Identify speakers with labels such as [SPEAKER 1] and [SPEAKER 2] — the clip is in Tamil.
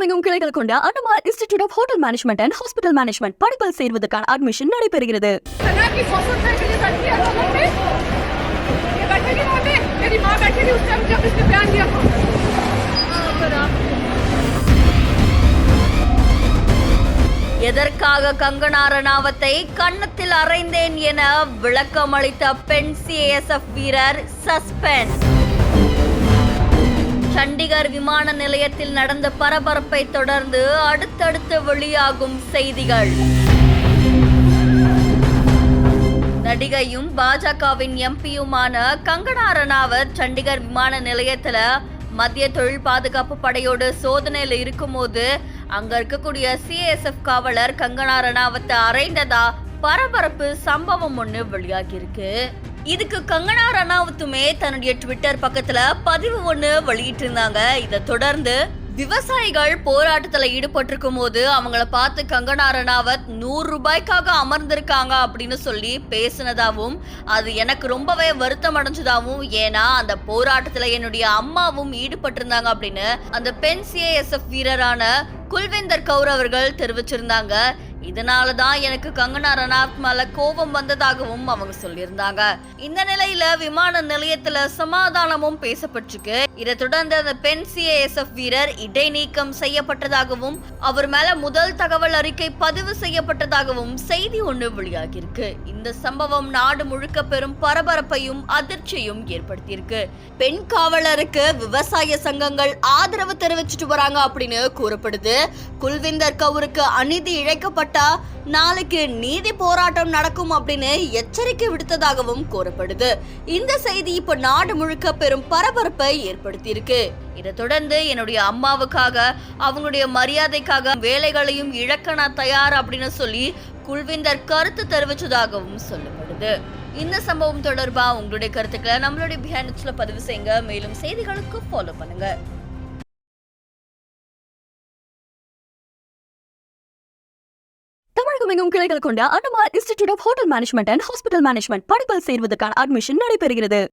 [SPEAKER 1] தமிழகமெங்கும் கிளைகள் கொண்ட Annamalai institute of hotel management and hospital management படிப்பில் சேர்வதற்கான அட்மிஷன் நடைபெறுகிறது.
[SPEAKER 2] எதற்காக கங்கனா ரணாவத்தை கன்னத்தில் அறைந்தேன் என விளக்கம் அளித்த பெண் சிஏஎஸ்எஃப் வீரர் சஸ்பென்ஸ். சண்டிகர் விமான நிலையத்தில் நடந்த பரபரப்பை தொடர்ந்து அடுத்தடுத்து வெளியாகும் செய்திகள். நடிகையும் பாஜகவின் எம்பியுமான கங்கனா ரணாவத் சண்டிகர் விமான நிலையத்துல மத்திய தொழில் பாதுகாப்பு படையோடு சோதனையில இருக்கும்போது அங்க இருக்கக்கூடிய சிஏஎஸ்எஃப் காவலர் கங்கனா ரணாவத்தை அறைந்ததா பரபரப்பு சம்பவம் ஒண்ணு வெளியாகி இருக்கு. இதுக்கு கங்கனா ரணாவத்துமே தன்னுடைய ட்விட்டர் பக்கத்துல பதிவு ஒண்ணு வெளியிட்டு இருந்தாங்க. இதை தொடர்ந்து விவசாயிகள் போராட்டத்துல ஈடுபட்டிருக்கும் போது அவங்கள பார்த்து கங்கனா ரணாவத் 100 ரூபாய்க்காக அமர்ந்திருக்காங்க அப்படின்னு சொல்லி பேசினதாவும் அது எனக்கு ரொம்பவே வருத்தம் அடைஞ்சதாவும், ஏன்னா அந்த போராட்டத்துல என்னுடைய அம்மாவும் ஈடுபட்டிருந்தாங்க அப்படின்னு அந்த பெண் சிஏஎஸ்எஃப் வீரரான குல்விந்தர் கவுர் அவர்கள் தெரிவிச்சிருந்தாங்க. இதனாலதான் எனக்கு கங்கனா ரணாவத் மேல கோபம் வந்ததாகவும் அவங்க சொல்லியிருந்தாங்க. இந்த நிலையில விமான நிலையத்துல சமாதானமும் பேசப்பட்டிருக்கு. இதை தொடர்ந்து அந்த பெண் சிஏஎஸ்எஃப் வீரர் இடைநீக்கம் செய்யப்பட்டதாகவும் அவர் மேல முதல் தகவல் அறிக்கை பதிவு செய்யப்பட்டதாகவும் செய்தி ஒண்ணு வெளியாகி இருக்கு. இந்த சம்பவம் நாடு முழுக்க பெரும் பரபரப்பையும் அதிர்ச்சியும் ஏற்படுத்தியிருக்கு. பெண் காவலருக்கு விவசாய சங்கங்கள் ஆதரவு தெரிவிச்சுட்டு வராங்க அப்படின்னு கூறப்படுது. குல்விந்தர் கவுருக்கு அநீதி இழைக்கப்பட்ட நாளைக்கு நீதி போராட்டம் நடக்கும் அப்படின்னு எச்சரிக்கை விடுத்ததாகவும் கூறப்படுது. இந்த செய்தி இப்ப நாடு முழுக்க பெரும் பரபரப்பை ஏற்படுத்தி இருக்கு. இதை தொடர்ந்து என்னுடைய அம்மாவுக்காக அவங்களுடைய மரியாதைக்காக வேலைகளையும் இழக்க நான் தயார் அப்படின்னு சொல்லி குல்விந்தர் கருத்து தெரிவிச்சதாகவும் சொல்லப்படுது. இந்த சம்பவம் தொடர்பா உங்களுடைய கருத்துக்களை நம்மளுடைய பிஹைண்ட்ல பதிவு செய்யுங்க. மேலும் செய்திகளுக்கு ஃபாலோ பண்ணுங்க.
[SPEAKER 1] தமிழகமெங்கும் கிளைகள் கொண்ட Annamalai institute of hotel management and hospital management படிப்பில் சேர்வதற்கான அட்மிஷன் நடைபெறுகிறது.